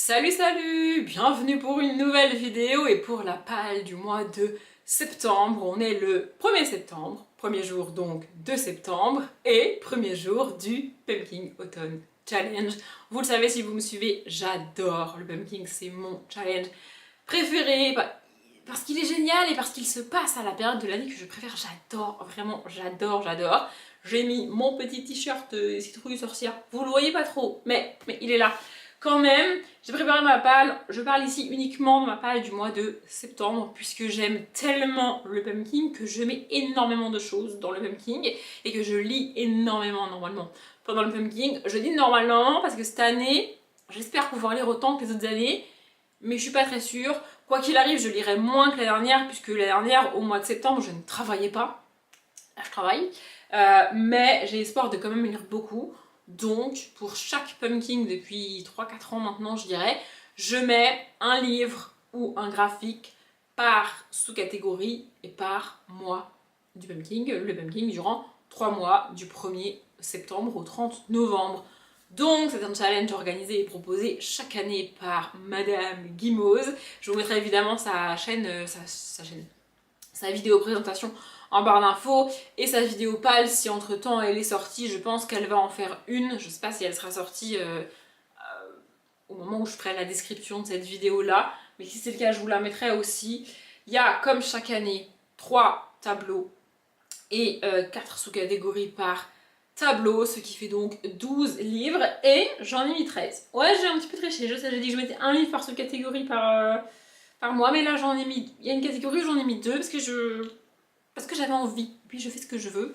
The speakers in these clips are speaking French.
Salut salut, bienvenue pour une nouvelle vidéo et pour la pale du mois de septembre. On est le 1er septembre, premier jour donc de septembre et premier jour du Pumpkin Autumn Challenge. Vous le savez si vous me suivez, j'adore le pumpkin, c'est mon challenge préféré parce qu'il est génial et parce qu'il se passe à la période de l'année que je préfère. J'adore, vraiment j'adore. J'ai mis mon petit t-shirt citrouille sorcière, vous le voyez pas trop, mais il est là. Quand même, j'ai préparé ma pale, je parle ici uniquement de ma pale du mois de septembre puisque j'aime tellement le pumpkin que je mets énormément de choses dans le pumpkin et que je lis énormément normalement pendant le pumpkin. Je dis normalement parce que cette année, j'espère pouvoir lire autant que les autres années, mais je suis pas très sûre. Quoi qu'il arrive, je lirai moins que la dernière puisque la dernière, au mois de septembre, je ne travaillais pas. Là, je travaille, mais j'ai espoir de quand même lire beaucoup. Donc, pour chaque pumpkin depuis 3-4 ans maintenant, je dirais, je mets un livre ou un graphique par sous-catégorie et par mois du pumpkin. Le pumpkin durant 3 mois, du 1er septembre au 30 novembre. Donc, c'est un challenge organisé et proposé chaque année par Madame Guimauze. Je vous mettrai évidemment sa vidéo présentation en barre d'infos et sa vidéo pâle si entre temps elle est sortie. Je pense qu'elle va en faire une, je sais pas si elle sera sortie au moment où je ferai la description de cette vidéo là, mais si c'est le cas je vous la mettrai aussi. Il y a comme chaque année 3 tableaux et 4 sous-catégories par tableau, ce qui fait donc 12 livres et j'en ai mis 13. Ouais, j'ai un petit peu triché, je sais, j'ai dit que je mettais un livre par sous-catégorie par mois, mais là j'en ai mis, il y a une catégorie où j'en ai mis 2 parce que j'avais envie, puis je fais ce que je veux.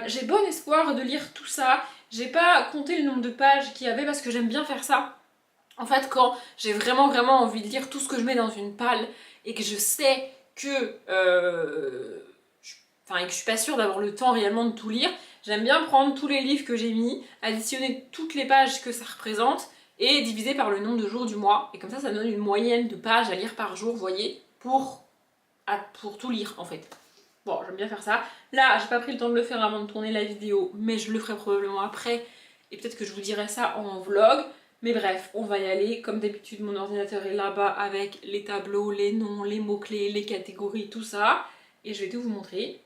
J'ai bon espoir de lire tout ça. J'ai pas compté le nombre de pages qu'il y avait parce que j'aime bien faire ça. En fait, quand j'ai vraiment envie de lire tout ce que je mets dans une palle et que je sais que et que je suis pas sûre d'avoir le temps réellement de tout lire, j'aime bien prendre tous les livres que j'ai mis, additionner toutes les pages que ça représente et diviser par le nombre de jours du mois. Et comme ça donne une moyenne de pages à lire par jour, vous voyez, pour tout lire en fait. Bon, j'aime bien faire ça. Là, j'ai pas pris le temps de le faire avant de tourner la vidéo, mais je le ferai probablement après. Et peut-être que je vous dirai ça en vlog. Mais bref, on va y aller. Comme d'habitude, mon ordinateur est là-bas avec les tableaux, les noms, les mots-clés, les catégories, tout ça. Et je vais tout vous montrer.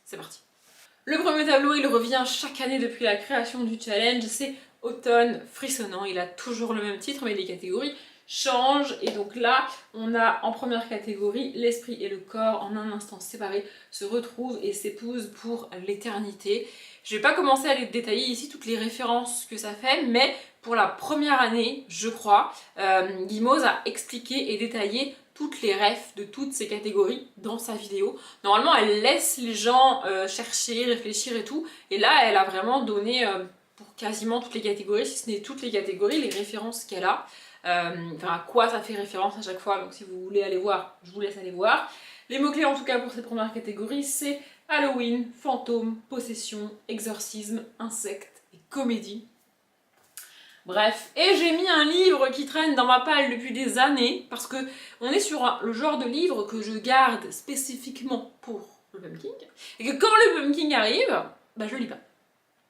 C'est parti. Le premier tableau, il revient chaque année depuis la création du challenge. C'est Automne frissonnant. Il a toujours le même titre, mais les catégories change et donc là on a en première catégorie l'esprit et le corps en un instant séparé se retrouvent et s'épousent pour l'éternité. Je vais pas commencer à les détailler ici toutes les références que ça fait, mais pour la première année je crois Guimauze a expliqué et détaillé toutes les refs de toutes ces catégories dans sa vidéo. Normalement elle laisse les gens chercher, réfléchir et tout, et là elle a vraiment donné pour quasiment toutes les catégories, si ce n'est toutes les catégories, les références qu'elle a. À quoi ça fait référence à chaque fois, donc si vous voulez aller voir, je vous laisse aller voir. Les mots-clés en tout cas pour cette première catégorie, c'est Halloween, fantôme, possession, exorcisme, insecte et comédie. Bref, et j'ai mis un livre qui traîne dans ma palle depuis des années, parce que on est sur le genre de livre que je garde spécifiquement pour le pumpkin, et que quand le pumpkin arrive, bah je lis pas.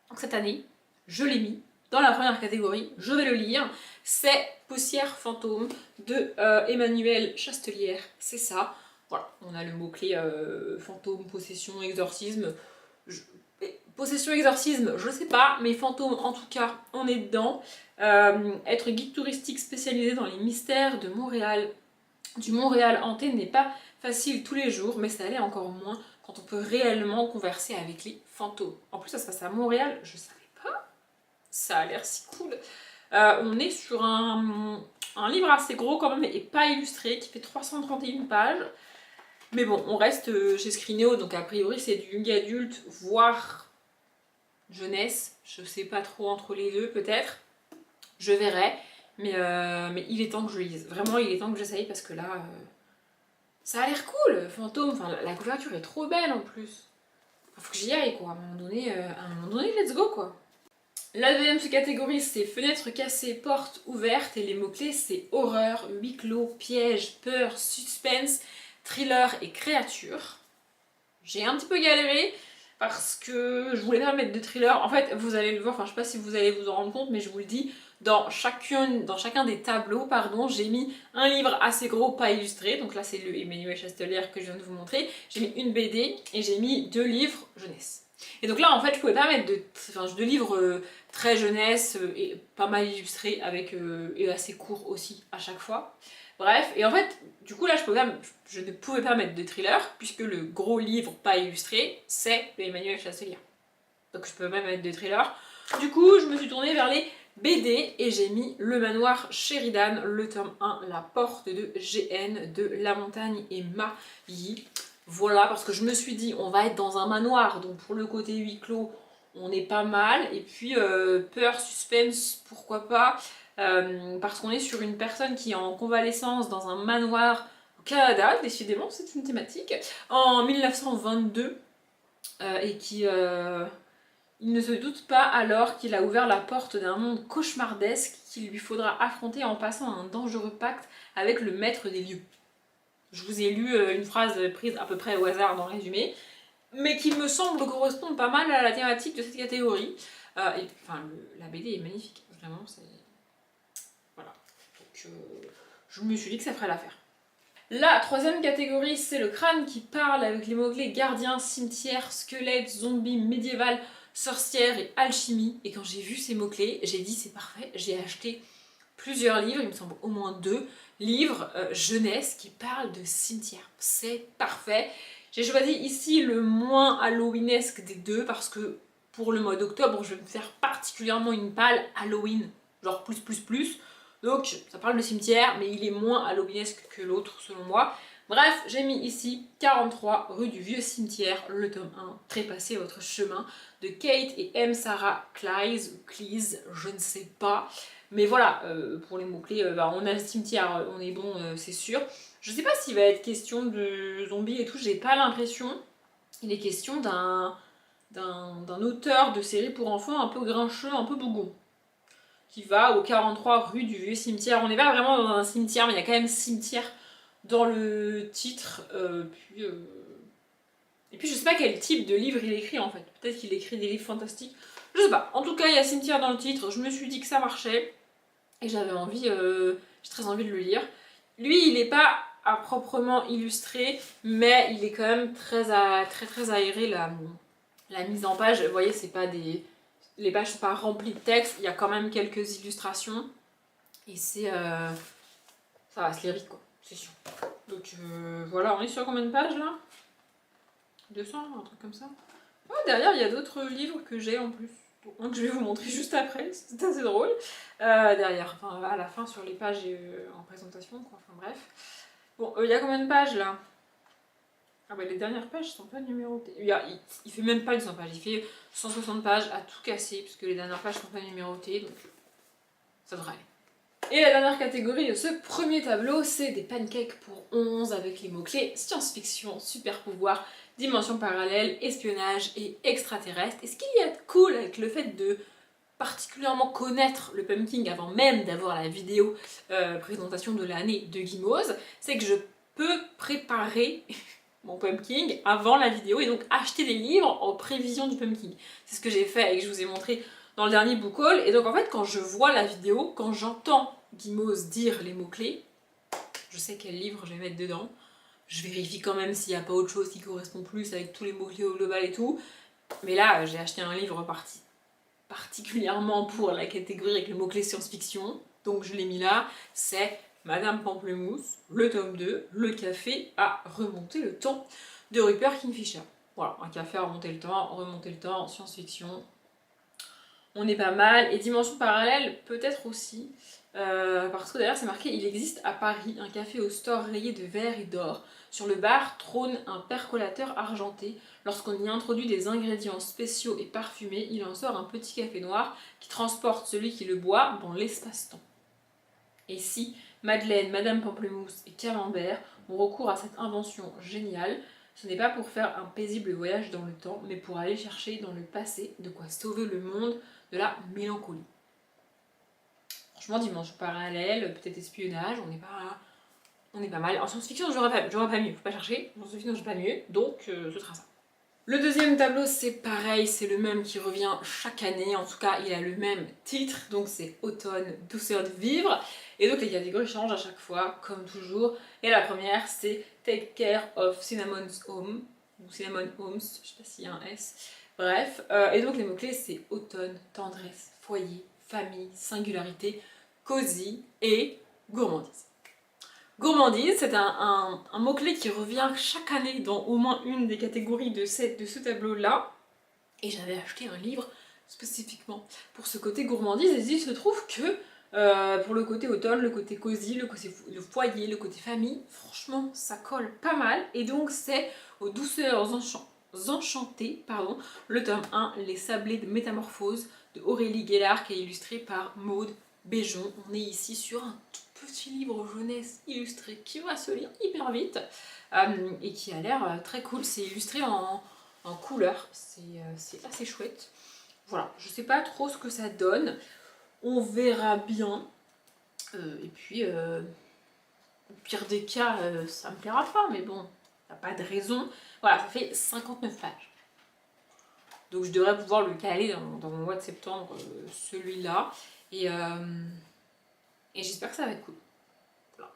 Donc cette année, je l'ai mis dans la première catégorie, je vais le lire. C'est Poussière fantôme de Emmanuelle Chastelière, c'est ça. Voilà, on a le mot-clé fantôme, possession, exorcisme. Possession, exorcisme, je sais pas, mais fantôme en tout cas, on est dedans. Être guide touristique spécialisé dans les mystères de Montréal, du Montréal hanté n'est pas facile tous les jours, mais ça allait encore moins quand on peut réellement converser avec les fantômes. En plus, ça se passe à Montréal, je savais pas. Ça a l'air si cool. On est sur un livre assez gros quand même et pas illustré qui fait 331 pages. Mais bon, on reste chez Scrinéo, donc a priori c'est du young adulte, voire jeunesse. Je sais pas trop entre les deux peut-être. Je verrai. Mais il est temps que je lise. Vraiment, il est temps que j'essaye parce que là, ça a l'air cool. Fantôme, enfin la couverture est trop belle en plus. Faut que j'y aille quoi. À un moment donné, let's go quoi. La deuxième sous-catégorie c'est fenêtres cassées, portes ouvertes et les mots-clés c'est horreur, huis clos, piège, peur, suspense, thriller et créature. J'ai un petit peu galéré parce que je voulais pas mettre de thriller. En fait, vous allez le voir, enfin je sais pas si vous allez vous en rendre compte, mais je vous le dis, dans chacun des tableaux, pardon, j'ai mis un livre assez gros, pas illustré, donc là c'est le Emmanuel Chastelier que je viens de vous montrer, j'ai mis une BD et j'ai mis 2 livres jeunesse. Et donc là en fait je pouvais pas mettre de livres très jeunesse et pas mal illustrés avec, et assez courts aussi à chaque fois. Bref, et en fait, du coup là je ne pouvais pas mettre de thriller puisque le gros livre pas illustré c'est le Emmanuel Chastelier. Donc je peux pas mettre de thriller. Du coup je me suis tournée vers les BD et j'ai mis Le Manoir Sheridan, le tome 1, La Porte de GN de La Montagne et Mailly. Voilà, parce que je me suis dit, on va être dans un manoir, donc pour le côté huis clos, on est pas mal. Et puis, peur, suspense, pourquoi pas, parce qu'on est sur une personne qui est en convalescence dans un manoir au Canada, décidément, c'est une thématique, en 1922, et qui... il ne se doute pas alors qu'il a ouvert la porte d'un monde cauchemardesque qu'il lui faudra affronter en passant un dangereux pacte avec le maître des lieux. Je vous ai lu une phrase prise à peu près au hasard dans le résumé, mais qui me semble correspondre pas mal à la thématique de cette catégorie. La BD est magnifique, vraiment, c'est... Voilà. Donc, je me suis dit que ça ferait l'affaire. La troisième catégorie, c'est le crâne qui parle avec les mots-clés gardien, cimetière, squelette, zombie, médiéval, sorcière et alchimie. Et quand j'ai vu ces mots-clés, j'ai dit c'est parfait, j'ai acheté plusieurs livres, il me semble au moins 2 livres jeunesse qui parlent de cimetière. C'est parfait. J'ai choisi ici le moins halloweenesque des deux parce que pour le mois d'octobre, je vais me faire particulièrement une palle Halloween, genre plus. Donc ça parle de cimetière, mais il est moins halloweenesque que l'autre selon moi. Bref, j'ai mis ici 43 rue du Vieux Cimetière, le tome 1, Trépassez votre chemin, de Kate et M. Sarah Cleese, ou Cleese, je ne sais pas. Mais voilà, pour les mots-clés, on a le cimetière, on est bon, c'est sûr. Je sais pas s'il va être question de zombies et tout, j'ai pas l'impression. Il est question d'un auteur de série pour enfants un peu grincheux, un peu bougon, qui va au 43 rue du Vieux Cimetière. On n'est pas vraiment dans un cimetière, mais il y a quand même cimetière dans le titre. Et puis je sais pas quel type de livre il écrit en fait. Peut-être qu'il écrit des livres fantastiques. Je sais pas. En tout cas, il y a cimetière dans le titre. Je me suis dit que ça marchait. Et j'avais envie, j'ai très envie de le lire. Lui, il n'est pas à proprement illustré, mais il est quand même très aéré la mise en page. Vous voyez, c'est pas des... Les pages sont pas remplies de texte, il y a quand même quelques illustrations. Et c'est... ça va se lire vite quoi, c'est sûr. Donc voilà, on est sur combien de pages là? 200, un truc comme ça. Oh, derrière, il y a d'autres livres que j'ai en plus. Donc, je vais vous montrer juste après, c'est assez drôle. Derrière, enfin à la fin sur les pages en présentation, quoi. Enfin bref. Bon, il y a combien de pages là? Ah bah les dernières pages sont pas numérotées. Il fait même pas 200 pages, il fait 160 pages à tout casser, puisque les dernières pages sont pas numérotées, donc ça devrait aller. Et la dernière catégorie de ce premier tableau, c'est des pancakes pour 11 avec les mots-clés science-fiction, super pouvoir, dimension parallèle, espionnage et extraterrestre. Et ce qu'il y a de cool avec le fait de particulièrement connaître le pumpkin avant même d'avoir la vidéo présentation de l'année de Gimose, c'est que je peux préparer mon pumpkin avant la vidéo et donc acheter des livres en prévision du pumpkin. C'est ce que j'ai fait et que je vous ai montré dans le dernier book haul. Et donc en fait quand je vois la vidéo, quand j'entends Gimose dire les mots-clés, je sais quel livre je vais mettre dedans. Je vérifie quand même s'il n'y a pas autre chose qui correspond plus avec tous les mots-clés au global et tout. Mais là, j'ai acheté un livre particulièrement pour la catégorie avec le mot-clé science-fiction. Donc je l'ai mis là. C'est Madame Pamplemousse, le tome 2, le café à remonter le temps de Rupert Kingfisher. Voilà, un café à remonter le temps, science-fiction. On est pas mal. Et dimension parallèle, peut-être aussi. Parce que d'ailleurs c'est marqué, il existe à Paris un café au store rayé de verre et d'or. Sur le bar trône un percolateur argenté. Lorsqu'on y introduit des ingrédients spéciaux et parfumés, il en sort un petit café noir qui transporte celui qui le boit dans l'espace-temps. Et si Madeleine, Madame Pamplemousse et Camembert ont recours à cette invention géniale, ce n'est pas pour faire un paisible voyage dans le temps, mais pour aller chercher dans le passé de quoi sauver le monde de la mélancolie. Franchement, dimension parallèle, peut-être espionnage, on est pas mal. En science-fiction, j'aurais pas mieux, faut pas chercher. En science-fiction, j'aurais pas mieux, donc ce sera ça. Le deuxième tableau, c'est pareil, c'est le même qui revient chaque année, en tout cas il a le même titre, donc c'est Automne, douceur de vivre. Et donc les catégories changent à chaque fois, comme toujours. Et la première, c'est Take Care of Cinnamon's Home, ou Cinnamon Homes, je sais pas s'il y a un S. Bref, et donc les mots-clés, c'est automne, tendresse, foyer, famille, singularité, cosy et gourmandise. Gourmandise, c'est un mot-clé qui revient chaque année dans au moins une des catégories de ce tableau-là. Et j'avais acheté un livre spécifiquement pour ce côté gourmandise. Et il se trouve que pour le côté automne, le côté cosy, le foyer, le côté famille, franchement, ça colle pas mal. Et donc c'est aux douceurs enchantées, pardon, le tome 1, Les sablés de métamorphose de Aurélie Guélard, qui est illustré par Maude Béjon. On est ici sur un tout petit livre jeunesse illustré qui va se lire hyper vite et qui a l'air très cool. C'est illustré en couleur, c'est assez chouette. Voilà, je sais pas trop ce que ça donne, on verra bien. Et puis, au pire des cas, ça me plaira pas, mais bon, y a pas de raison. Voilà, ça fait 59 pages. Donc je devrais pouvoir le caler dans mon mois de septembre, celui-là. Et j'espère que ça va être cool. Voilà.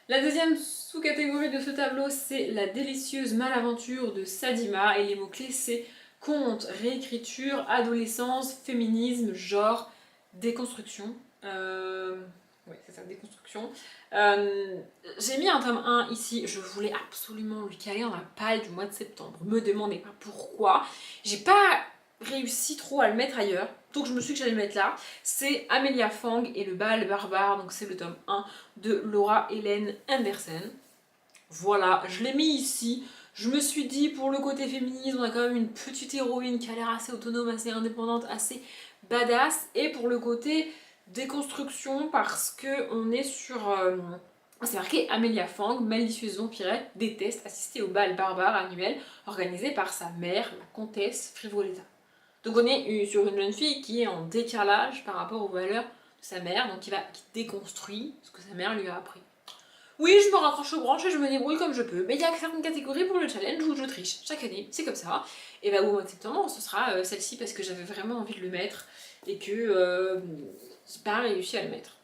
La deuxième sous-catégorie de ce tableau, c'est la délicieuse malaventure de Sadima. Et les mots-clés, c'est conte, réécriture, adolescence, féminisme, genre, déconstruction. Oui, c'est ça, déconstruction. J'ai mis un tome 1 ici, je voulais absolument lui caler dans la palle du mois de septembre. Me demandez pas pourquoi. J'ai pas réussi trop à le mettre ailleurs, donc je me suis dit que j'allais le mettre là. C'est Amelia Fang et le bal barbare, donc c'est le tome 1 de Laura Hélène Andersen. Voilà, je l'ai mis ici. Je me suis dit, pour le côté féminisme, on a quand même une petite héroïne qui a l'air assez autonome, assez indépendante, assez badass. Et pour le côté déconstruction, parce que on est sur... c'est marqué Amelia Fang, malicieuse vampirette, déteste assister au bal barbare annuel organisé par sa mère, la comtesse Frivoletta. Donc on est sur une jeune fille qui est en décalage par rapport aux valeurs de sa mère, donc qui déconstruit ce que sa mère lui a appris. Oui, je me raccroche aux branches et je me débrouille comme je peux. Mais il y a certaines catégories pour le challenge où je triche. Chaque année, c'est comme ça. Et bah au mois de septembre, ce sera celle-ci parce que j'avais vraiment envie de le mettre et que j'ai pas réussi à le mettre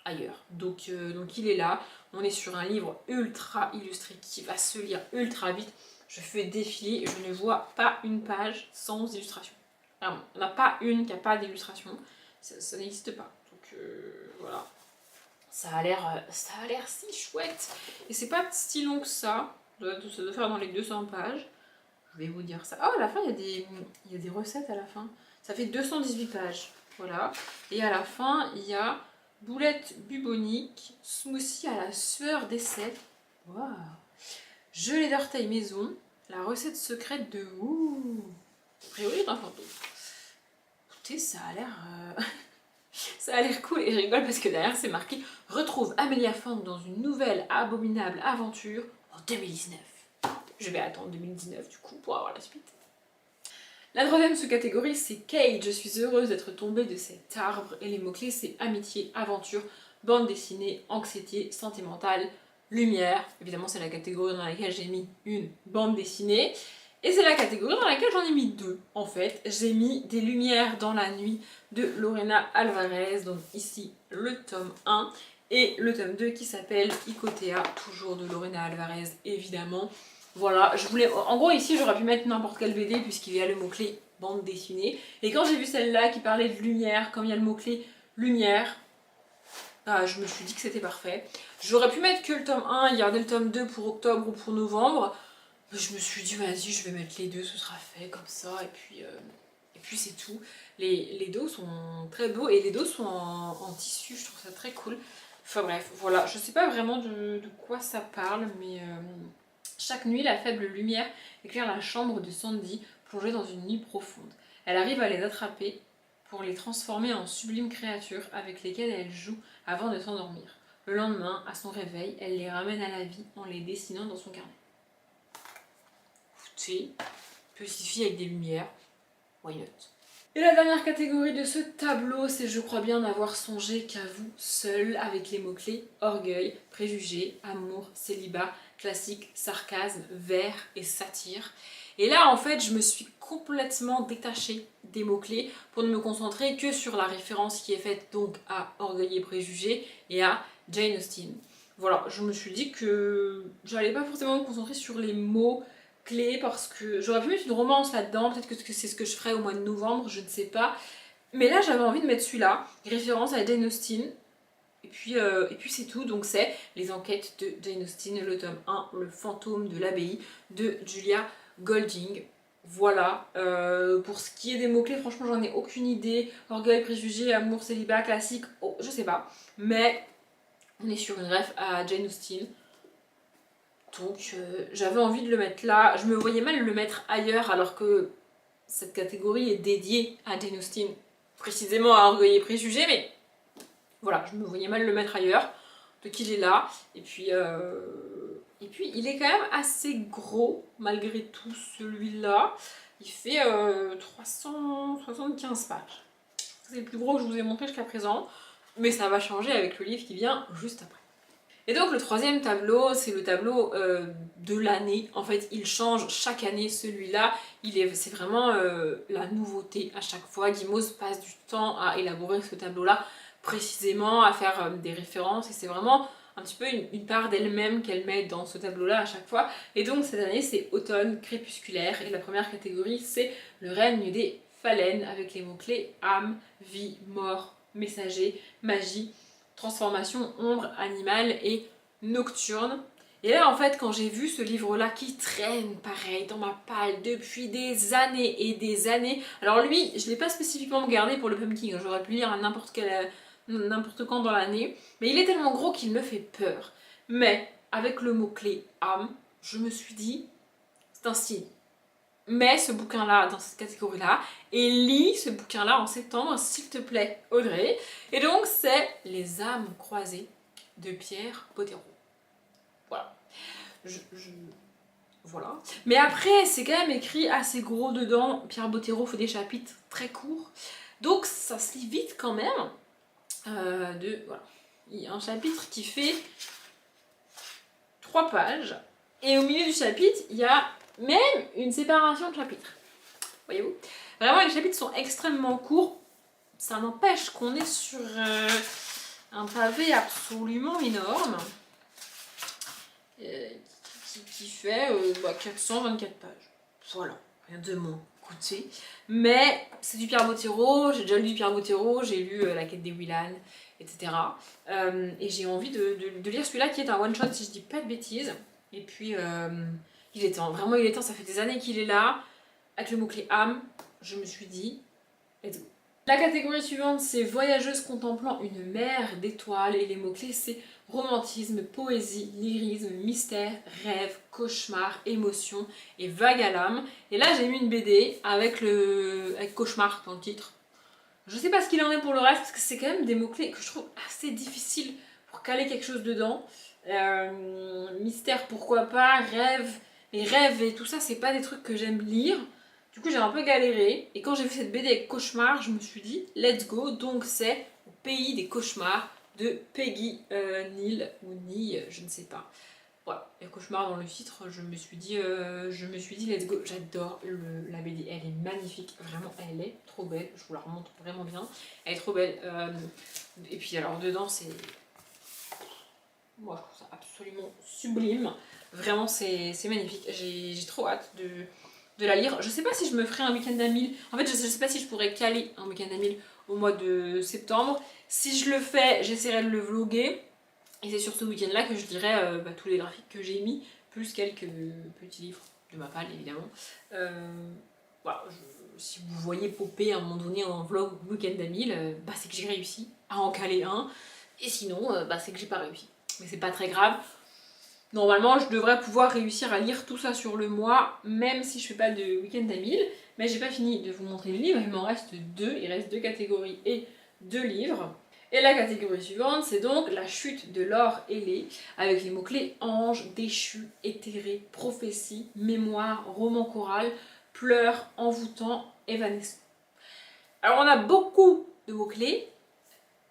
ailleurs. Donc il est là. On est sur un livre ultra illustré qui va se lire ultra vite. Je fais défiler et je ne vois pas une page sans illustration. Vraiment, il n'y en a pas une qui n'a pas d'illustration. Ça n'existe pas. Donc voilà. Ça a l'air si chouette. Et c'est pas si long que ça. Ça doit faire dans les 200 pages. Je vais vous dire ça. Ah, à la fin, il y a des recettes à la fin. Ça fait 218 pages. Voilà. Et à la fin, il y a boulettes buboniques, smoothie à la sueur des cèpes. Waouh. Gelée d'orteil maison. La recette secrète de... Ouh. A priori, d'un fantôme. Écoutez, ça a l'air... Ça a l'air cool et je rigole parce que derrière c'est marqué « Retrouve Amelia Fang dans une nouvelle abominable aventure en 2019 ». Je vais attendre 2019 du coup pour avoir la suite. La troisième sous-catégorie c'est Kate, je suis heureuse d'être tombée de cet arbre et les mots-clés c'est amitié, aventure, bande dessinée, anxiété, santé mentale, lumière. Évidemment c'est la catégorie dans laquelle j'ai mis une bande dessinée. Et c'est la catégorie dans laquelle j'en ai mis deux, en fait. J'ai mis Des lumières dans la nuit de Lorena Alvarez, donc ici le tome 1, et le tome 2 qui s'appelle Icotea, toujours de Lorena Alvarez, évidemment. Voilà, je voulais... En gros, ici, j'aurais pu mettre n'importe quel BD, puisqu'il y a le mot-clé bande dessinée. Et quand j'ai vu celle-là qui parlait de lumière, comme il y a le mot-clé lumière, je me suis dit que c'était parfait. J'aurais pu mettre que le tome 1 et garder le tome 2 pour octobre ou pour novembre. Je me suis dit, vas-y, je vais mettre les deux, ce sera fait comme ça, et puis c'est tout. Les dos sont très beaux et les dos sont en tissu, je trouve ça très cool. Enfin bref, voilà, je sais pas vraiment de quoi ça parle, mais chaque nuit, la faible lumière éclaire la chambre de Sandy, plongée dans une nuit profonde. Elle arrive à les attraper pour les transformer en sublimes créatures avec lesquelles elle joue avant de s'endormir. Le lendemain, à son réveil, elle les ramène à la vie en les dessinant dans son carnet. Petite avec des lumières, why not. Et la dernière catégorie de ce tableau, c'est je crois bien n'avoir songé qu'à vous seul, avec les mots-clés orgueil, préjugés, amour, célibat, classique, sarcasme, vers et satire. Et là en fait je me suis complètement détachée des mots-clés pour ne me concentrer que sur la référence qui est faite donc à Orgueil et Préjugés et à Jane Austen. Voilà, je me suis dit que j'allais pas forcément me concentrer sur les mots clés parce que j'aurais pu mettre une romance là-dedans, peut-être que c'est ce que je ferai au mois de novembre, je ne sais pas. Mais là j'avais envie de mettre celui-là, référence à Jane Austen. Et puis c'est tout, donc c'est Les Enquêtes de Jane Austen, le tome 1, Le fantôme de l'abbaye de Julia Golding. Voilà, pour ce qui est des mots-clés, franchement j'en ai aucune idée. Orgueil, préjugé, amour, célibat, classique, oh, je sais pas. Mais on est sur une ref à Jane Austen. Donc j'avais envie de le mettre là. Je me voyais mal le mettre ailleurs alors que cette catégorie est dédiée à Jane Austen. Précisément à Orgueil et préjugé, mais voilà, je me voyais mal le mettre ailleurs. Donc il est là. Et puis il est quand même assez gros malgré tout celui-là. Il fait 375 pages. C'est le plus gros que je vous ai montré jusqu'à présent. Mais ça va changer avec le livre qui vient juste après. Et donc le troisième tableau, c'est le tableau de l'année. En fait, il change chaque année celui-là. C'est vraiment la nouveauté à chaque fois. Guimauve passe du temps à élaborer ce tableau-là précisément, à faire des références. Et c'est vraiment un petit peu une part d'elle-même qu'elle met dans ce tableau-là à chaque fois. Et donc cette année, c'est automne crépusculaire. Et la première catégorie, c'est le règne des phalènes avec les mots-clés âme, vie, mort, messager, magie, transformation, ombre, animal et nocturne. Et là en fait quand j'ai vu ce livre là qui traîne pareil dans ma palle depuis des années et des années, alors lui je l'ai pas spécifiquement gardé pour le pumpkin, j'aurais pu lire à n'importe quand dans l'année, mais il est tellement gros qu'il me fait peur. Mais avec le mot clé âme, je me suis dit c'est un signe. Mets ce bouquin-là dans cette catégorie-là et lis ce bouquin-là en septembre, s'il te plaît, Audrey. Et donc, c'est Les âmes croisées de Pierre Bottero. Voilà. Voilà. Mais après, c'est quand même écrit assez gros dedans. Pierre Bottero fait des chapitres très courts. Donc, ça se lit vite quand même. Voilà. Il y a un chapitre qui fait 3 pages. Et au milieu du chapitre, il y a même une séparation de chapitres. Voyez-vous? Vraiment, les chapitres sont extrêmement courts. Ça n'empêche qu'on est sur un pavé absolument énorme qui fait 424 pages. Voilà, rien de moins. Écoutez. Mais c'est du Pierre Bottero, j'ai déjà lu du Pierre Bottero, j'ai lu La quête des Willan, etc. Et j'ai envie de lire celui-là qui est un one-shot si je dis pas de bêtises. Et puis, il est temps, vraiment il est temps, ça fait des années qu'il est là. Avec le mot-clé âme, je me suis dit, let's go. La catégorie suivante, c'est voyageuse contemplant une mer d'étoiles. Et les mots-clés, c'est romantisme, poésie, lyrisme, mystère, rêve, cauchemar, émotion et vague à l'âme. Et là, j'ai mis une BD avec cauchemar dans le titre. Je sais pas ce qu'il en est pour le reste, parce que c'est quand même des mots-clés que je trouve assez difficiles pour caler quelque chose dedans. Mystère, pourquoi pas, rêve. Les rêves et tout ça, c'est pas des trucs que j'aime lire. Du coup, j'ai un peu galéré. Et quand j'ai vu cette BD avec cauchemar, je me suis dit, let's go. Donc, c'est Au pays des cauchemars de Peggy Neal ou Neal, je ne sais pas. Voilà, il y a cauchemar dans le titre. Je me suis dit, let's go. J'adore la BD. Elle est magnifique. Vraiment, elle est trop belle. Je vous la remonte vraiment bien. Elle est trop belle. Et puis, alors, dedans, c'est... Moi, je trouve ça absolument sublime. Vraiment, c'est magnifique. J'ai trop hâte de la lire. Je sais pas si je me ferai un week-end à 1000. En fait, je sais pas si je pourrais caler un week-end à 1000 au mois de septembre. Si je le fais, j'essaierai de le vlogger. Et c'est sur ce week-end-là que je dirai tous les graphiques que j'ai mis, plus quelques petits livres de ma palle, évidemment. Voilà, si vous voyez popper à un moment donné un vlog week-end à 1000, c'est que j'ai réussi à en caler un. Et sinon, c'est que j'ai pas réussi. Mais c'est pas très grave. Normalement, je devrais pouvoir réussir à lire tout ça sur le mois, même si je fais pas de week-end à 1000. Mais j'ai pas fini de vous montrer le livre, il m'en reste 2. Il reste 2 catégories et 2 livres. Et la catégorie suivante, c'est donc La chute de l'or ailé, avec les mots-clés ange, déchu, éthéré, prophétie, mémoire, roman choral, pleurs, envoûtant, évanescent. Alors on a beaucoup de mots-clés,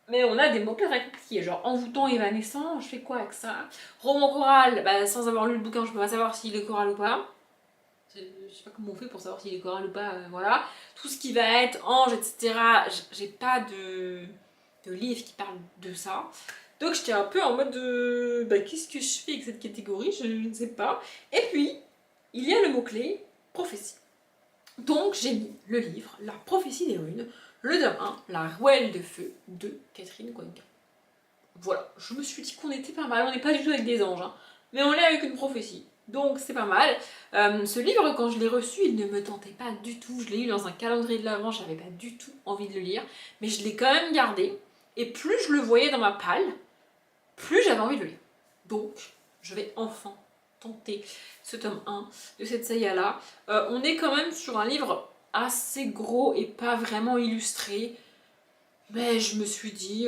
mais on a des mots-clés très compliqués, genre envoûtant, évanescent, je fais quoi avec ça? Roman choral, sans avoir lu le bouquin, je peux pas savoir s'il est choral ou pas. Je sais pas comment on fait pour savoir s'il est choral ou pas, voilà. Tout ce qui va être ange, etc. J'ai pas de livre qui parle de ça. Donc j'étais un peu en mode de bah, qu'est-ce que je fais avec cette catégorie, je ne sais pas. Et puis, il y a le mot-clé prophétie. Donc j'ai mis le livre La prophétie des runes, le tome 1, La rouelle de feu de Catherine Cuenca. Voilà, je me suis dit qu'on était pas mal, on n'est pas du tout avec des anges, hein, mais on est avec une prophétie. Donc c'est pas mal. Ce livre, quand je l'ai reçu, il ne me tentait pas du tout. Je l'ai eu dans un calendrier de l'Avent, j'avais pas du tout envie de le lire. Mais je l'ai quand même gardé. Et plus je le voyais dans ma palle, plus j'avais envie de le lire. Donc, je vais enfin tenter ce tome 1 de cette saga-là. On est quand même sur un livre assez gros et pas vraiment illustré. Mais je me suis dit,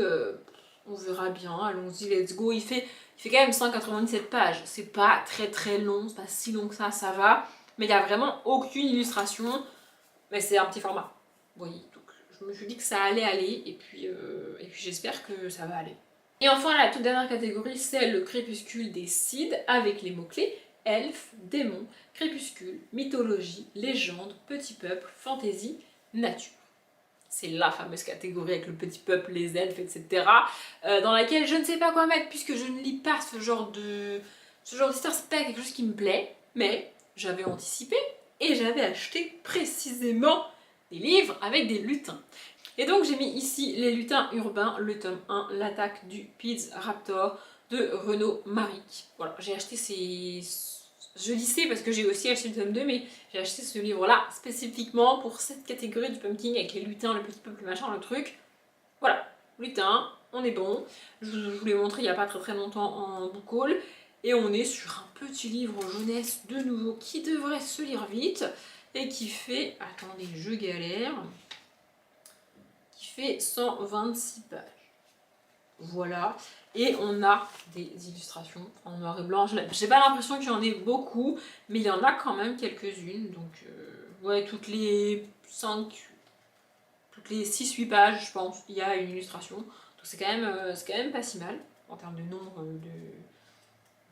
on verra bien, allons-y, let's go. Il fait quand même 197 pages. C'est pas très très long, c'est pas si long que ça va. Mais il n'y a vraiment aucune illustration. Mais c'est un petit format. Vous voyez, donc je me suis dit que ça allait aller. Et puis j'espère que ça va aller. Et enfin, la toute dernière catégorie, c'est le crépuscule des Cides avec les mots-clés elfes, démons, crépuscule, mythologie, légende, petit peuple, fantaisie, nature. C'est la fameuse catégorie avec le petit peuple, les elfes, etc. Dans laquelle je ne sais pas quoi mettre puisque je ne lis pas ce genre d'histoire. C'est pas quelque chose qui me plaît, mais j'avais anticipé et j'avais acheté précisément des livres avec des lutins. Et donc j'ai mis ici Les lutins urbains, le tome 1, L'attaque du Piz Raptor de Renaud Maric. Voilà, j'ai acheté ces... Je dis c'est parce que j'ai aussi acheté le tome 2, mais j'ai acheté ce livre-là spécifiquement pour cette catégorie du pumpkin avec les lutins, le petit peuple, machin, le truc. Voilà, lutins, on est bon. Je vous l'ai montré il n'y a pas très très longtemps en book haul. Et on est sur un petit livre jeunesse de nouveau qui devrait se lire vite et qui fait... Attendez, je galère... fait 126 pages. Voilà. Et on a des illustrations en noir et blanc. J'ai pas l'impression qu'il y en ait beaucoup, mais il y en a quand même quelques-unes. Donc, ouais, toutes les 6-8 pages, je pense, il y a une illustration. Donc, c'est quand même pas si mal, en termes de nombre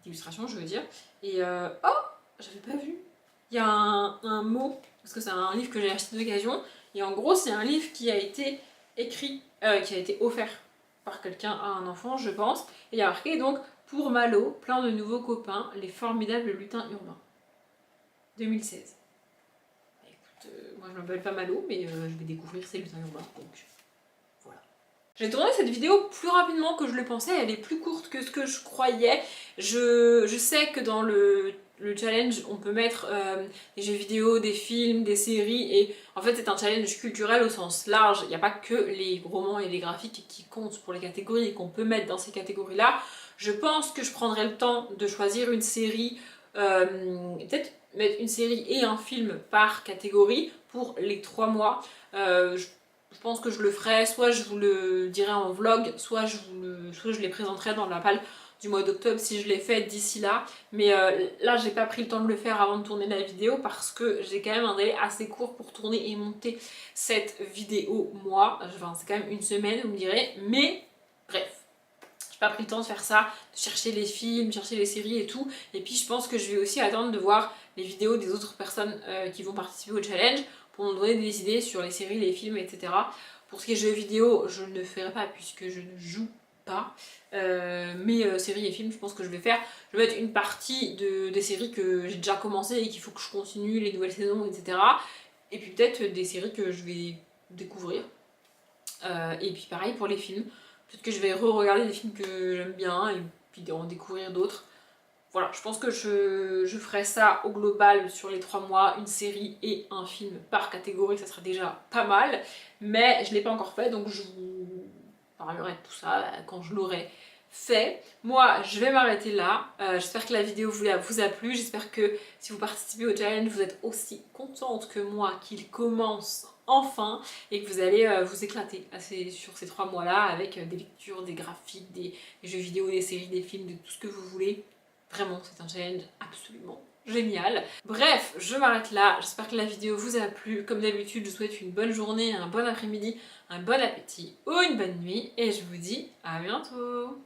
d'illustrations, je veux dire. Et, oh, j'avais pas vu. Il y a un mot, parce que c'est un livre que j'ai acheté d'occasion. Et en gros, c'est un livre qui a été écrit, qui a été offert par quelqu'un à un enfant, je pense. Et il y a marqué donc pour Malo, plein de nouveaux copains, les formidables lutins urbains. 2016. Écoute, moi je m'appelle pas Malo, mais je vais découvrir ces lutins urbains, donc voilà. J'ai tourné cette vidéo plus rapidement que je le pensais, elle est plus courte que ce que je croyais. Je sais que dans le challenge, on peut mettre des jeux vidéo, des films, des séries, et en fait c'est un challenge culturel au sens large. Il n'y a pas que les romans et les graphiques qui comptent pour les catégories et qu'on peut mettre dans ces catégories-là. Je pense que je prendrai le temps de choisir une série, peut-être mettre une série et un film par catégorie pour les 3 mois. Je pense que je le ferai, soit je vous le dirai en vlog, soit je les présenterai dans la palle du mois d'octobre si je l'ai fait d'ici là. Mais là, j'ai pas pris le temps de le faire avant de tourner la vidéo parce que j'ai quand même un délai assez court pour tourner et monter cette vidéo, moi. Enfin, c'est quand même une semaine, vous me direz. Mais bref, j'ai pas pris le temps de faire ça, de chercher les films, chercher les séries et tout. Et puis, je pense que je vais aussi attendre de voir les vidéos des autres personnes qui vont participer au challenge pour me donner des idées sur les séries, les films, etc. Pour ce qui est jeux vidéo, je ne le ferai pas puisque je ne joue pas. Mais séries et films, je pense que je vais faire. Je vais mettre une partie des séries que j'ai déjà commencé et qu'il faut que je continue, les nouvelles saisons, etc. Et puis peut-être des séries que je vais découvrir. Et puis pareil pour les films. Peut-être que je vais re-regarder des films que j'aime bien et puis en découvrir d'autres. Voilà, je pense que je ferai ça au global sur les 3 mois, une série et un film par catégorie, ça serait déjà pas mal. Mais je ne l'ai pas encore fait, donc je vous parlerai de tout ça quand je l'aurai fait. Moi, je vais m'arrêter là. J'espère que la vidéo vous a plu. J'espère que si vous participez au challenge, vous êtes aussi contente que moi qu'il commence enfin et que vous allez vous éclater sur ces 3 mois-là avec des lectures, des graphiques, des jeux vidéo, des séries, des films, de tout ce que vous voulez. Vraiment, c'est un challenge absolument génial. Bref, je m'arrête là. J'espère que la vidéo vous a plu. Comme d'habitude, je vous souhaite une bonne journée, un bon après-midi, un bon appétit ou une bonne nuit. Et je vous dis à bientôt.